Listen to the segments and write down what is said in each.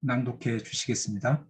낭독해 주시겠습니다.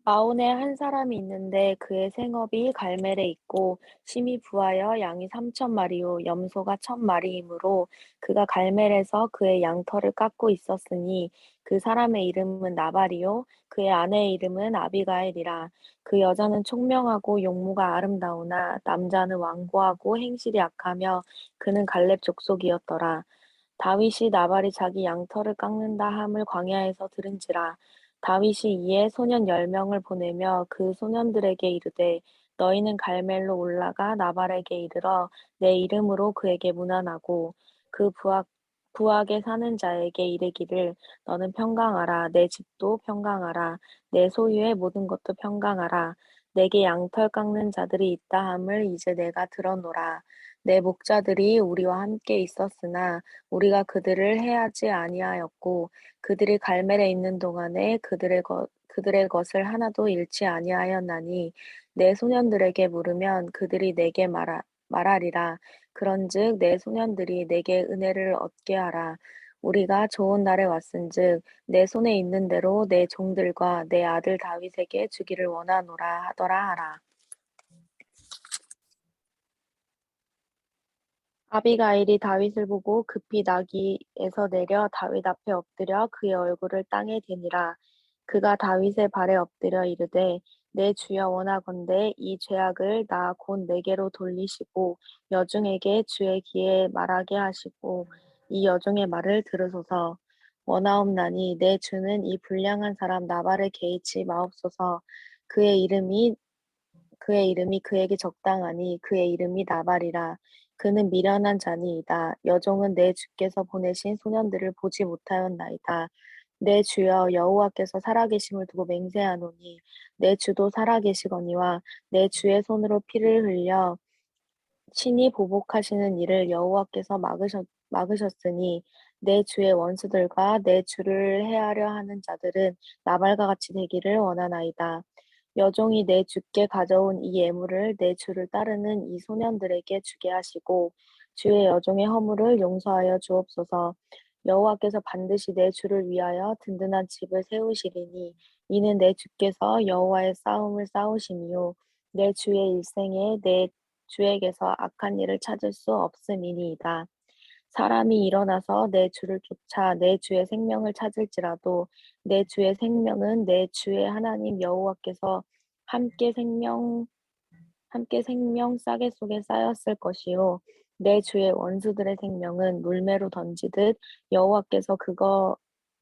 마온에 한 사람이 있는데 그의 생업이 갈멜에 있고 심히 부하여 양이 3,000마리요 염소가 1,000마리이므로 그가 갈멜에서 그의 양털을 깎고 있었으니 그 사람의 이름은 나발이요 그의 아내의 이름은 아비가일이라. 그 여자는 총명하고 용모가 아름다우나 남자는 완고하고 행실이 악하며 그는 갈렙 족속이었더라. 다윗이 나발이 자기 양털을 깎는다 함을 광야에서 들은지라. 다윗이 이에 소년 10명을 보내며 그 소년들에게 이르되 너희는 갈멜로 올라가 나발에게 이르러 내 이름으로 그에게 문안하고 그 부하게 사는 자에게 이르기를 너는 평강하라 내 집도 평강하라 내 소유의 모든 것도 평강하라 내게 양털 깎는 자들이 있다 함을 이제 내가 들었노라. 내 목자들이 우리와 함께 있었으나 우리가 그들을 해하지 아니하였고 그들이 갈멜에 있는 동안에 그들의 것을 하나도 잃지 아니하였나니 내 소년들에게 물으면 그들이 내게 말하리라. 그런즉 내 소년들이 내게 은혜를 얻게 하라. 우리가 좋은 날에 왔은즉 내 손에 있는 대로 내 종들과 내 아들 다윗에게 주기를 원하노라 하더라 하라. 아비가일이 다윗을 보고 급히 나귀에서 내려 다윗 앞에 엎드려 그의 얼굴을 땅에 대니라. 그가 다윗의 발에 엎드려 이르되 내 주여 원하건대 이 죄악을 나 곧 내게로 돌리시고 여종에게 주의 귀에 말하게 하시고 이 여종의 말을 들으소서. 원하옵나니 내 주는 이 불량한 사람 나발을 개의치 마옵소서. 그의 이름이 그의 이름이 그에게 적당하니 그의 이름이 나발이라. 그는 미련한 자니이다. 여종은 내 주께서 보내신 소년들을 보지 못하였나이다. 내 주여 여호와께서 살아계심을 두고 맹세하노니 내 주도 살아계시거니와 내 주의 손으로 피를 흘려 친히 보복하시는 일을 여호와께서 막으셨으니 내 주의 원수들과 내 주를 해하려 하는 자들은 나발과 같이 되기를 원하나이다. 여종이 내 주께 가져온 이 예물을 내 주를 따르는 이 소년들에게 주게 하시고 주의 여종의 허물을 용서하여 주옵소서. 여호와께서 반드시 내 주를 위하여 든든한 집을 세우시리니 이는 내 주께서 여호와의 싸움을 싸우심이요 내 주의 일생에 내 주에게서 악한 일을 찾을 수 없음이니이다. 사람이 일어나서 내 주를 쫓아 내 주의 생명을 찾을지라도 내 주의 생명은 내 주의 하나님 여호와께서 함께 생명 싸개 속에 쌓였을 것이요 내 주의 원수들의 생명은 물매로 던지듯 여호와께서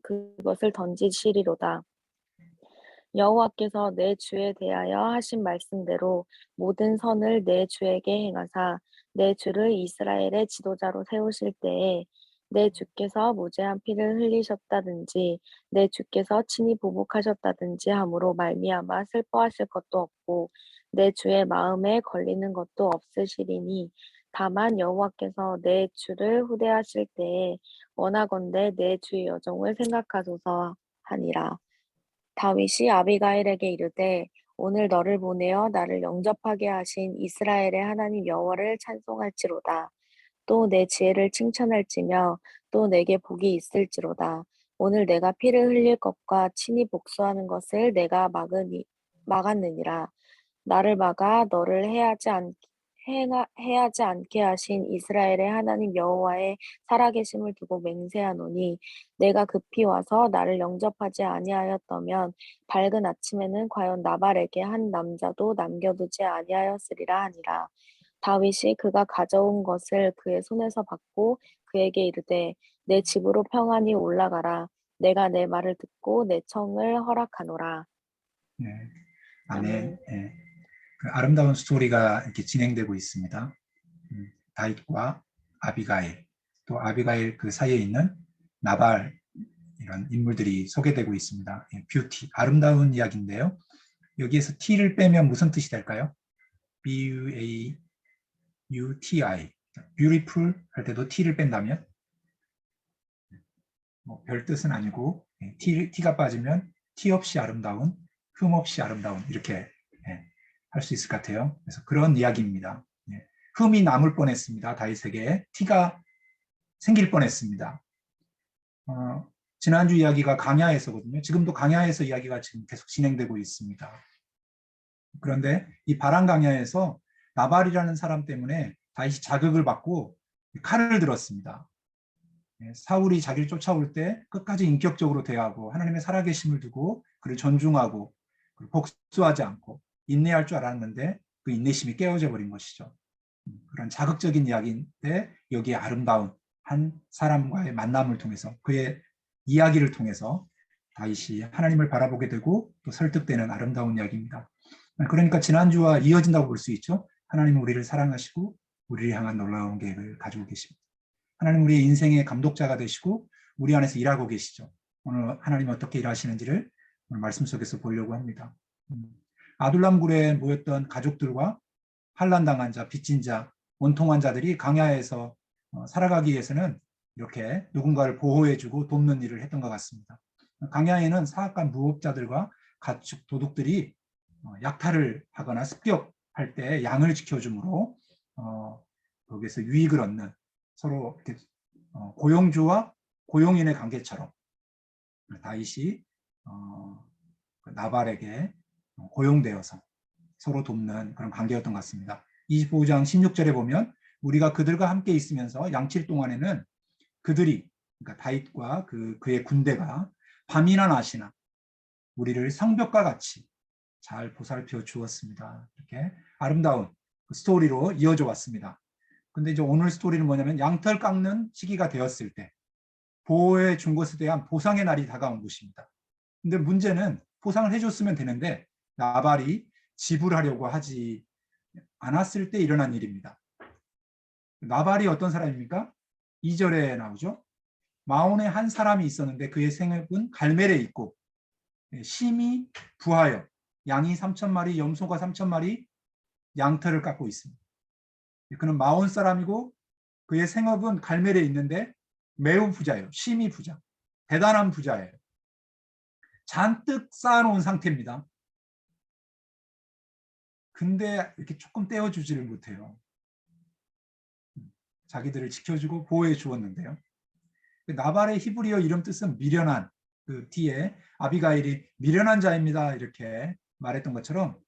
그것을 던지시리로다. 여호와께서 내 주에 대하여 하신 말씀대로 모든 선을 내 주에게 행하사 내 주를 이스라엘의 지도자로 세우실 때에 내 주께서 무죄한 피를 흘리셨다든지 내 주께서 친히 보복하셨다든지 함으로 말미암아 슬퍼하실 것도 없고 내 주의 마음에 걸리는 것도 없으시리니 다만 여호와께서 내 주를 후대하실 때에 원하건대 내 주의 여종을 생각하소서 하니라. 다윗이 아비가일에게 이르되 오늘 너를 보내어 나를 영접하게 하신 이스라엘의 하나님 여호와를 찬송할지로다. 또 내 지혜를 칭찬할지며 또 내게 복이 있을지로다. 오늘 내가 피를 흘릴 것과 친히 복수하는 것을 내가 막았느니라. 나를 막아 너를 해하지 않게 하신 이스라엘의 하나님 여호와의 살아계심을 두고 맹세하노니 내가 급히 와서 나를 영접하지 아니하였다면 밝은 아침에는 과연 나발에게 한 남자도 남겨두지 아니하였으리라 하니라. 다윗이 그가 가져온 것을 그의 손에서 받고 그에게 이르되 내 집으로 평안히 올라가라. 내가 내 말을 듣고 내 청을 허락하노라. 네, 아멘. 아멘. 네, 그 아름다운 스토리가 이렇게 진행되고 있습니다. 다윗과 아비가일, 또 아비가일 그 사이에 있는 나발 이런 인물들이 소개되고 있습니다. 뷰티, 아름다운 이야기인데요. 여기에서 T를 빼면 무슨 뜻이 될까요? B-U-A-U-T-I, beautiful 할 때도 T를 뺀다면 별 뜻은 아니고 T가 빠지면 T 없이 아름다운, 흠 없이 아름다운 이렇게 할 수 있을 것 같아요. 그래서 그런 이야기입니다. 흠이 남을 뻔했습니다. 다윗에게 티가 생길 뻔했습니다. 지난주 이야기가 강야에서거든요. 지금도 강야에서 이야기가 지금 계속 진행되고 있습니다. 그런데 이 바란 강야에서 나발이라는 사람 때문에 다윗이 자극을 받고 칼을 들었습니다. 사울이 자기를 쫓아올 때 끝까지 인격적으로 대하고 하나님의 살아계심을 두고 그를 존중하고 복수하지 않고 인내할 줄 알았는데 그 인내심이 깨어져 버린 것이죠. 그런 자극적인 이야기인데 여기에 아름다운 한 사람과의 만남을 통해서 그의 이야기를 통해서 다윗이 하나님을 바라보게 되고 또 설득되는 아름다운 이야기입니다. 그러니까 지난주와 이어진다고 볼 수 있죠. 하나님은 우리를 사랑하시고 우리를 향한 놀라운 계획을 가지고 계십니다. 하나님 우리의 인생의 감독자가 되시고 우리 안에서 일하고 계시죠. 오늘 하나님이 어떻게 일하시는지를 오늘 말씀 속에서 보려고 합니다. 아둘람 굴에 모였던 가족들과 환난당한 자, 빚진 자, 원통한 자들이 강야에서 살아가기 위해서는 이렇게 누군가를 보호해주고 돕는 일을 했던 것 같습니다. 강야에는 사악한 무법자들과 가축 도둑들이 약탈을 하거나 습격할 때 양을 지켜주므로 거기에서 유익을 얻는 서로 이렇게 고용주와 고용인의 관계처럼 다윗이 나발에게 고용되어서 서로 돕는 그런 관계였던 것 같습니다. 25장 16절에 보면 우리가 그들과 함께 있으면서 양칠 동안에는 그들이 그러니까 다윗과 그의 군대가 밤이나 낮이나 우리를 성벽과 같이 잘 보살펴 주었습니다. 이렇게 아름다운 스토리로 이어져 왔습니다. 근데 이제 오늘 스토리는 뭐냐면 양털 깎는 시기가 되었을 때 보호해 준 것에 대한 보상의 날이 다가온 것입니다. 근데 문제는 보상을 해줬으면 되는데 나발이 지불하려고 하지 않았을 때 일어난 일입니다. 나발이 어떤 사람입니까? 2절에 나오죠. 마온에 한 사람이 있었는데 그의 생업은 갈멜에 있고 심히 부하여 양이 3,000마리, 염소가 3,000마리 양털을 깎고 있습니다. 그는 마온 사람이고 그의 생업은 갈멜에 있는데 매우 부자예요. 심히 부자. 대단한 부자예요. 잔뜩 쌓아놓은 상태입니다. 근데 이렇게 조금 떼어주지를 못해요. 자기들을 지켜주고 보호해 주었는데요. 나발의 히브리어 이름 뜻은 미련한, 그 뒤에 아비가일이 미련한 자입니다 이렇게 말했던 것처럼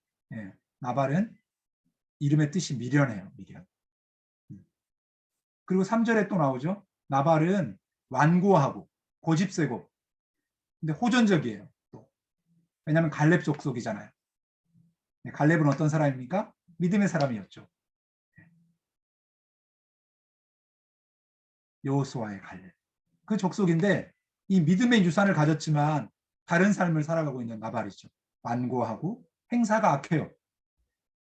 나발은 이름의 뜻이 미련해요. 미련. 그리고 3절에 또 나오죠. 나발은 완고하고 고집세고 근데 호전적이에요. 또. 왜냐하면 갈렙 족속이잖아요. 갈렙은 어떤 사람입니까? 믿음의 사람이었죠. 여호수아의 갈렙. 그 족속인데 이 믿음의 유산을 가졌지만 다른 삶을 살아가고 있는 나발이죠. 완고하고 행사가 악해요.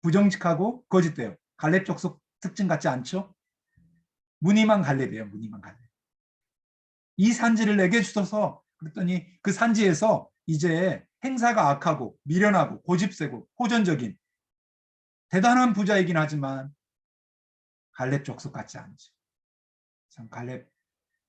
부정직하고 거짓돼요. 갈렙 족속 특징 같지 않죠? 무늬만 갈렙이에요. 무늬만 갈렙. 이 산지를 내게 주셔서 그랬더니 그 산지에서 이제 행사가 악하고 미련하고 고집세고 호전적인 대단한 부자이긴 하지만 갈렙 족속 같지 않죠. 참 갈렙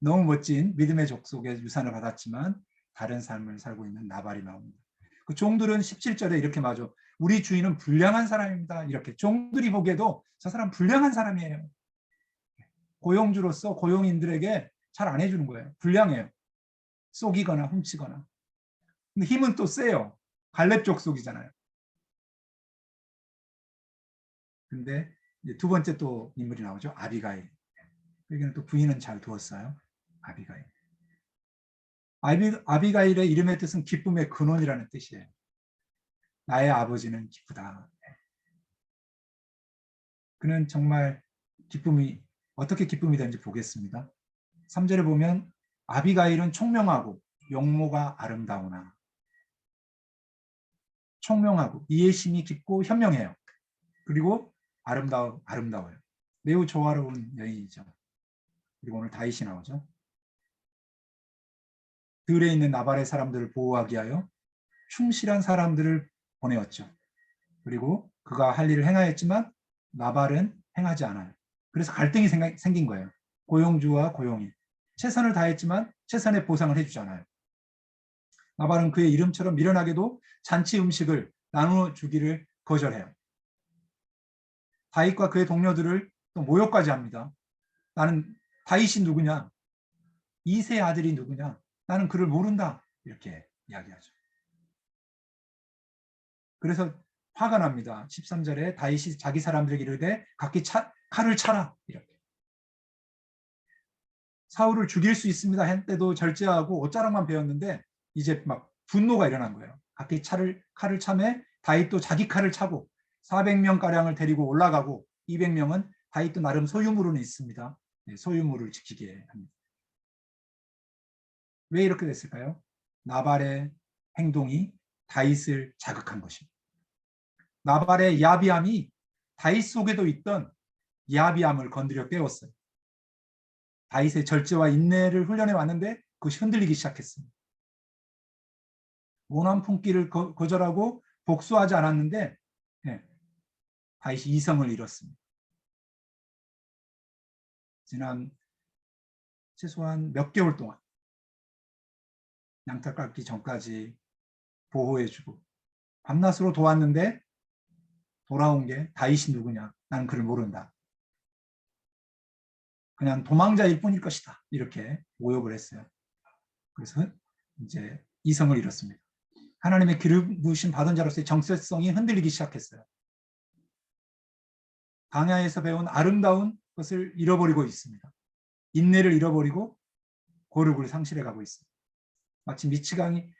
너무 멋진 믿음의 족속의 유산을 받았지만 다른 삶을 살고 있는 나발이 나옵니다. 그 종들은 17절에 이렇게 말하죠. 우리 주인은 불량한 사람입니다. 이렇게 종들이 보기에도 저 사람 불량한 사람이에요. 고용주로서 고용인들에게 잘 안 해주는 거예요. 불량해요. 속이거나 훔치거나. 근데 힘은 또 세요. 갈렙 족속이잖아요. 근데 두 번째 또 인물이 나오죠. 아비가일. 여기는 또 부인은 잘 두었어요. 아비가일. 아비가일의 이름의 뜻은 기쁨의 근원이라는 뜻이에요. 나의 아버지는 기쁘다. 그는 정말 기쁨이 어떻게 기쁨이 되는지 보겠습니다. 3절에 보면 아비가일은 총명하고 용모가 아름다우나. 총명하고 이해심이 깊고 현명해요. 그리고 아름다워요. 매우 조화로운 여인이죠. 그리고 오늘 다윗이 나오죠. 들에 있는 나발의 사람들을 보호하기 위하여 충실한 사람들을 보내었죠. 그리고 그가 할 일을 행하였지만 나발은 행하지 않아요. 그래서 갈등이 생긴 거예요. 고용주와 고용인. 최선을 다했지만 최선의 보상을 해주지 않아요. 나발은 그의 이름처럼 미련하게도 잔치 음식을 나누어 주기를 거절해요. 다윗과 그의 동료들을 또 모욕까지 합니다. 나는 다윗이 누구냐? 이세 아들이 누구냐? 나는 그를 모른다. 이렇게 이야기하죠. 그래서 화가 납니다. 13절에 다윗이 자기 사람들에게 이르되 각기 칼을 차라. 이렇게. 사울을 죽일 수 있습니다 했는데도 절제하고 옷자락만 베었는데 이제 막 분노가 일어난 거예요. 각기 칼을 차매 다윗도 자기 칼을 차고 400명 가량을 데리고 올라가고 200명은 다윗도 나름 소유물은 있습니다. 소유물을 지키게 합니다. 왜 이렇게 됐을까요? 나발의 행동이 다윗을 자극한 것입니다. 나발의 야비함이 다윗 속에도 있던 야비함을 건드려 깨웠어요. 다윗의 절제와 인내를 훈련해 왔는데 그것이 흔들리기 시작했습니다. 원한 품기를 거절하고 복수하지 않았는데 다윗이 이성을 잃었습니다. 지난 최소한 몇 개월 동안 양털 깎기 전까지 보호해주고 밤낮으로 도왔는데 돌아온 게 다윗이 누구냐? 나는 그를 모른다. 그냥 도망자일 뿐일 것이다. 이렇게 모욕을 했어요. 그래서 이제 이성을 잃었습니다. 하나님의 기름 부으심 받은 자로서의 정체성이 흔들리기 시작했어요. 광야에서 배운 아름다운 것을 잃어버리고 있습니다. 인내를 잃어버리고 고륙을 상실해가고 있습니다. 마치 미치광이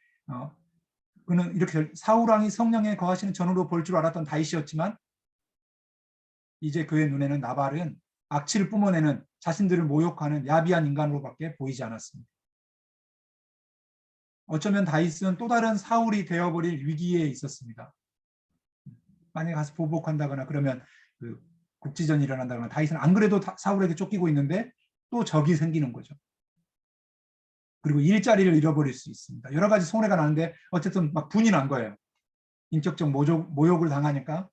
그는 이렇게 사울왕이 성령에 거하시는 전으로 볼 줄 알았던 다윗이었지만 이제 그의 눈에는 나발은 악취를 뿜어내는 자신들을 모욕하는 야비한 인간으로밖에 보이지 않았습니다. 어쩌면 다윗은 또 다른 사울이 되어버릴 위기에 있었습니다. 만약에 가서 보복한다거나 그러면 그 국지전이 일어난다거나 다윗은 안 그래도 사울에게 쫓기고 있는데 또 적이 생기는 거죠. 그리고 일자리를 잃어버릴 수 있습니다. 여러 가지 손해가 나는데 어쨌든 막 분이 난 거예요. 인격적 모욕을 당하니까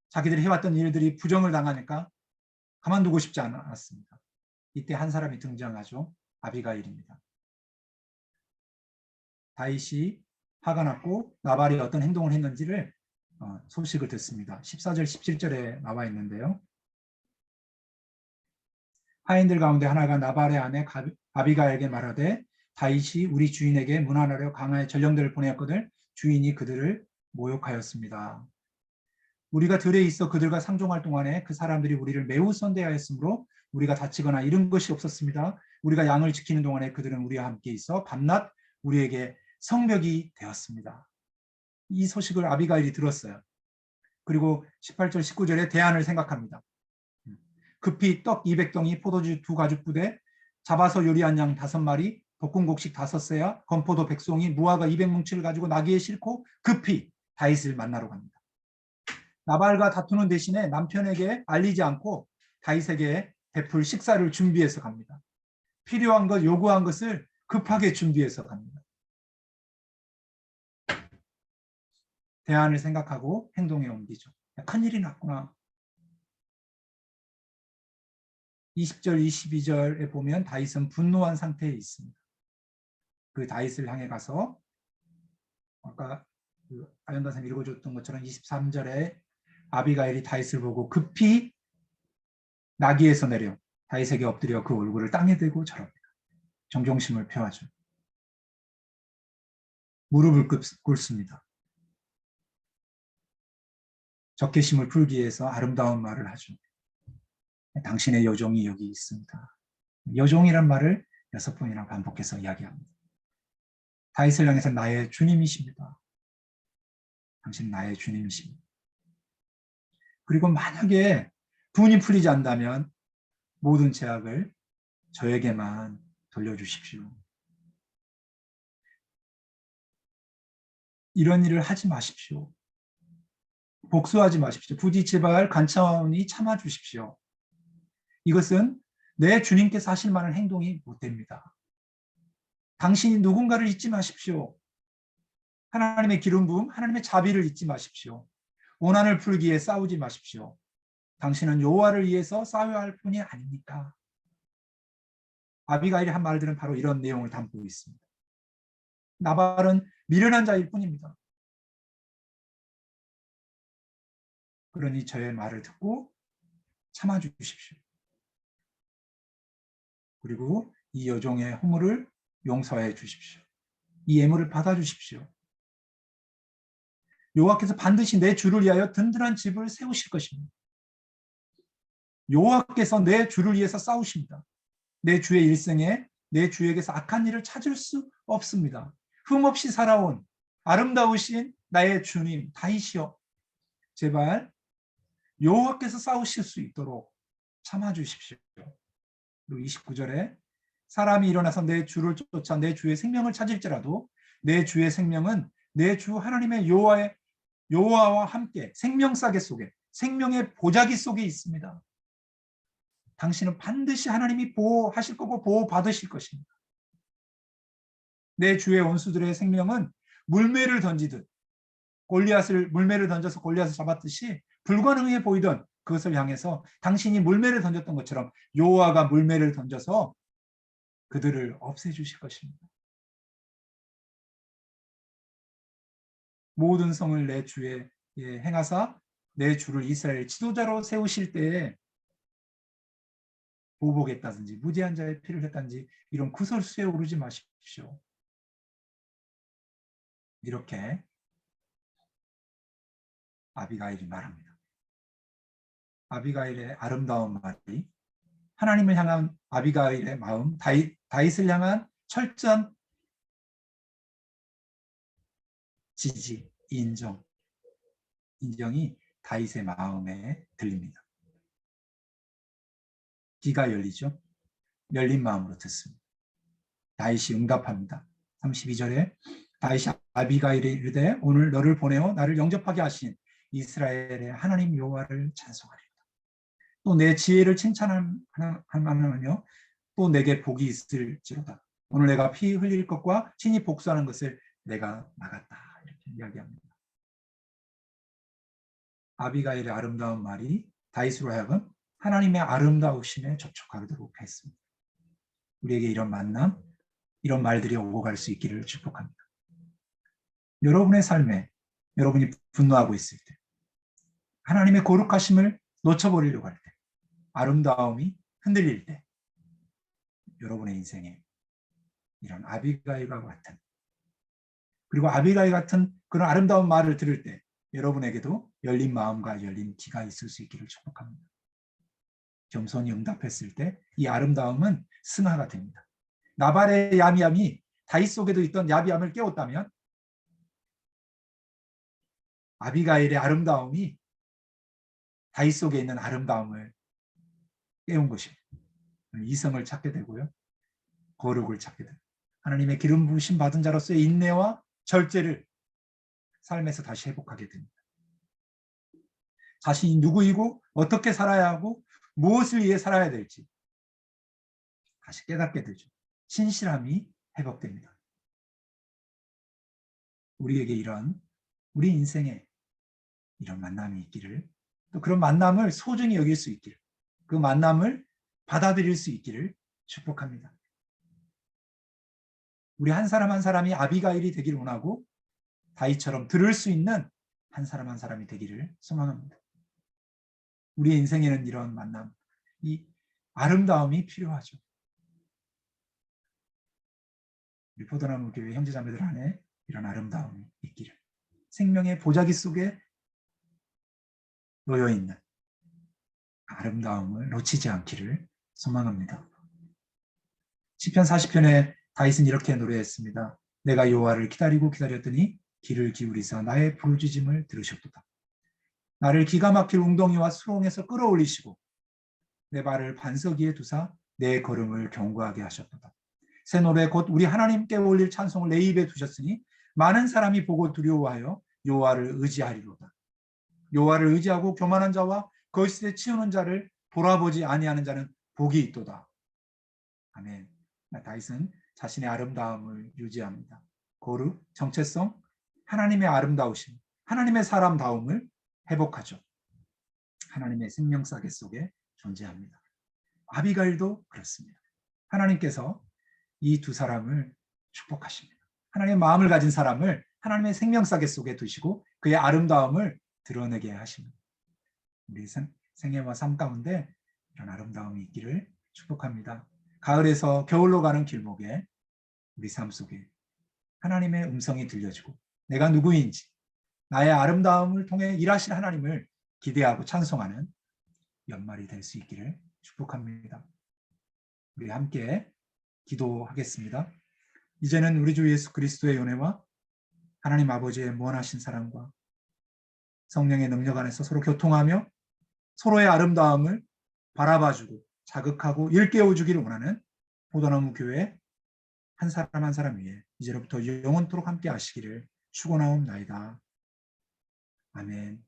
자기들이 해왔던 일들이 부정을 당하니까 가만두고 싶지 않았습니다. 이때 한 사람이 등장하죠. 아비가일입니다. 다윗이 화가 났고 나발이 어떤 행동을 했는지를 소식을 듣습니다. 14절 17절에 나와 있는데요. 하인들 가운데 하나가 나발의 아내 아비가에게 말하되 다윗이 우리 주인에게 문안하려 강하에 전령들을 보내었거늘 주인이 그들을 모욕하였습니다. 우리가 들에 있어 그들과 상종할 동안에 그 사람들이 우리를 매우 선대하였으므로 우리가 다치거나 잃은 것이 없었습니다. 우리가 양을 지키는 동안에 그들은 우리와 함께 있어 밤낮 우리에게 성벽이 되었습니다. 이 소식을 아비가일이 들었어요. 그리고 18절 19절에 대안을 생각합니다. 급히 떡 200덩이, 포도주 2가죽 부대, 잡아서 요리한 양 5마리, 볶음곡식 5세야, 건포도 100송이, 무화과 200뭉치를 가지고 나귀에 싣고 급히 다윗을 만나러 갑니다. 나발과 다투는 대신에 남편에게 알리지 않고 다윗에게 베풀 식사를 준비해서 갑니다. 필요한 것, 요구한 것을 급하게 준비해서 갑니다. 대안을 생각하고 행동에 옮기죠. 큰일이 났구나. 20절, 22절에 보면 다윗은 분노한 상태에 있습니다. 그 다윗을 향해 가서 아까 아연 선생님이 읽어줬던 것처럼 23절에 아비가일이 다윗을 보고 급히 나귀에서 내려 다윗에게 엎드려 그 얼굴을 땅에 대고 절합니다. 정종심을 표하죠. 무릎을 꿇습니다. 적개심을 풀기 위해서 아름다운 말을 하죠. 당신의 여종이 여기 있습니다. 여종이란 말을 6번이나 반복해서 이야기합니다. 다윗을 향해서 나의 주님이십니다. 당신 나의 주님이십니다. 그리고 만약에 분이 풀리지 않는다면 모든 죄악을 저에게만 돌려주십시오. 이런 일을 하지 마십시오. 복수하지 마십시오. 부디 제발 간차오니 참아주십시오. 이것은 내 주님께서 하실 만한 행동이 못 됩니다. 당신이 누군가를 잊지 마십시오. 하나님의 기름 부음, 하나님의 자비를 잊지 마십시오. 원한을 풀기 위해 싸우지 마십시오. 당신은 여호와를 위해서 싸워야 할 뿐이 아닙니까? 아비가일이 한 말들은 바로 이런 내용을 담고 있습니다. 나발은 미련한 자일 뿐입니다. 그러니 저의 말을 듣고 참아주십시오. 그리고 이 여종의 허물을 용서해 주십시오. 이 예물을 받아주십시오. 여호와께서 반드시 내 주를 위하여 든든한 집을 세우실 것입니다. 여호와께서 내 주를 위해서 싸우십니다. 내 주의 일생에 내 주에게서 악한 일을 찾을 수 없습니다. 흠없이 살아온 아름다우신 나의 주님 다윗이여, 제발 여호와께서 싸우실 수 있도록 참아주십시오. 그리고 29절에 사람이 일어나서 내 주를 쫓아 내 주의 생명을 찾을지라도 내 주의 생명은 내 주 하나님의 여호와와 함께 생명싸개 속에, 생명의 보자기 속에 있습니다. 당신은 반드시 하나님이 보호하실 거고 보호받으실 것입니다. 내 주의 원수들의 생명은 물매를 던지듯, 물매를 던져서 골리앗을 잡았듯이 불가능해 보이던 그것을 향해서 당신이 물매를 던졌던 것처럼 여호와가 물매를 던져서 그들을 없애주실 것입니다. 모든 성을 내 주에 행하사 내 주를 이스라엘 지도자로 세우실 때에 보복했다든지 무지한 자의 피를 했다든지 이런 구설수에 오르지 마십시오. 이렇게 아비가일이 말합니다. 아비가일의 아름다운 말이 하나님을 향한 아비가일의 마음, 다윗을 향한 철저한 지지, 인정이 다윗의 마음에 들립니다. 귀가 열리죠. 열린 마음으로 듣습니다. 다윗이 응답합니다. 32절에 다윗이 아비가일에 이르되 오늘 너를 보내어 나를 영접하게 하신 이스라엘의 하나님 여호와를 찬송하리로다. 또 내 지혜를 칭찬할 만하며 또 내게 복이 있을지로다. 오늘 내가 피 흘릴 것과 친히 복수하는 것을 내가 막았다. 이렇게 이야기합니다. 아비가일의 아름다운 말이 다윗으로 하여금 하나님의 아름다우심에 접촉하도록 했습니다. 우리에게 이런 만남, 이런 말들이 오고 갈 수 있기를 축복합니다. 여러분의 삶에 여러분이 분노하고 있을 때, 하나님의 거룩하심을 놓쳐버리려고 할 때, 아름다움이 흔들릴 때, 여러분의 인생에 이런 아비가일과 같은, 그리고 아비가일 같은 그런 아름다운 말을 들을 때 여러분에게도 열린 마음과 열린 귀가 있을 수 있기를 축복합니다. 겸손히 응답했을 때 이 아름다움은 승화가 됩니다. 나발의 야미함이 다윗 속에도 있던 야비함을 깨웠다면 아비가일의 아름다움이 다윗 속에 있는 아름다움을 깨운 것입니다. 이성을 찾게 되고요. 거룩을 찾게 됩니다. 하나님의 기름 부으심 받은 자로서의 인내와 절제를 삶에서 다시 회복하게 됩니다. 자신이 누구이고 어떻게 살아야 하고 무엇을 위해 살아야 될지 다시 깨닫게 되죠. 신실함이 회복됩니다. 우리에게 우리 인생에 이런 만남이 있기를, 또 그런 만남을 소중히 여길 수 있기를, 그 만남을 받아들일 수 있기를 축복합니다. 우리 한 사람 한 사람이 아비가일이 되기를 원하고 다윗처럼 들을 수 있는 한 사람 한 사람이 되기를 소망합니다. 우리 인생에는 이런 만남, 이 아름다움이 필요하죠. 우리 포도나무 교회 형제자매들 안에 이런 아름다움이 있기를, 생명의 보자기 속에 놓여있는 아름다움을 놓치지 않기를 소망합니다. 시편 40편에 다윗은 이렇게 노래했습니다. 내가 여호와를 기다리고 기다렸더니 귀를 기울이사 나의 부르짖음을 들으셨도다. 나를 기가 막힐 웅덩이와 수렁에서 끌어올리시고 내 발을 반석 위에 두사 내 걸음을 견고하게 하셨도다. 새 노래 곧 우리 하나님께 올릴 찬송을 내 입에 두셨으니 많은 사람이 보고 두려워하여 여호와를 의지하리로다. 여호와를 의지하고 교만한 자와 거짓에 치우는 자를 돌아보지 아니하는 자는 복이 있도다. 아멘. 다윗은 자신의 아름다움을 유지합니다. 거룩, 정체성, 하나님의 아름다우심, 하나님의 사람다움을 회복하죠. 하나님의 생명싸개 속에 존재합니다. 아비가일도 그렇습니다. 하나님께서 이 두 사람을 축복하십니다. 하나님의 마음을 가진 사람을 하나님의 생명싸개 속에 두시고 그의 아름다움을 드러내게 하십니다. 우리 생애와 삶 가운데 이런 아름다움이 있기를 축복합니다. 가을에서 겨울로 가는 길목에 우리 삶 속에 하나님의 음성이 들려지고 내가 누구인지 나의 아름다움을 통해 일하실 하나님을 기대하고 찬송하는 연말이 될 수 있기를 축복합니다. 우리 함께 기도하겠습니다. 이제는 우리 주 예수 그리스도의 은혜와 하나님 아버지의 무한하신 사랑과 성령의 능력 안에서 서로 교통하며 서로의 아름다움을 바라봐주고 자극하고 일깨워주기를 원하는 포도나무 교회 한 사람 한 사람 위에 이제로부터 영원토록 함께 하시기를 축원하옵나이다. 아멘.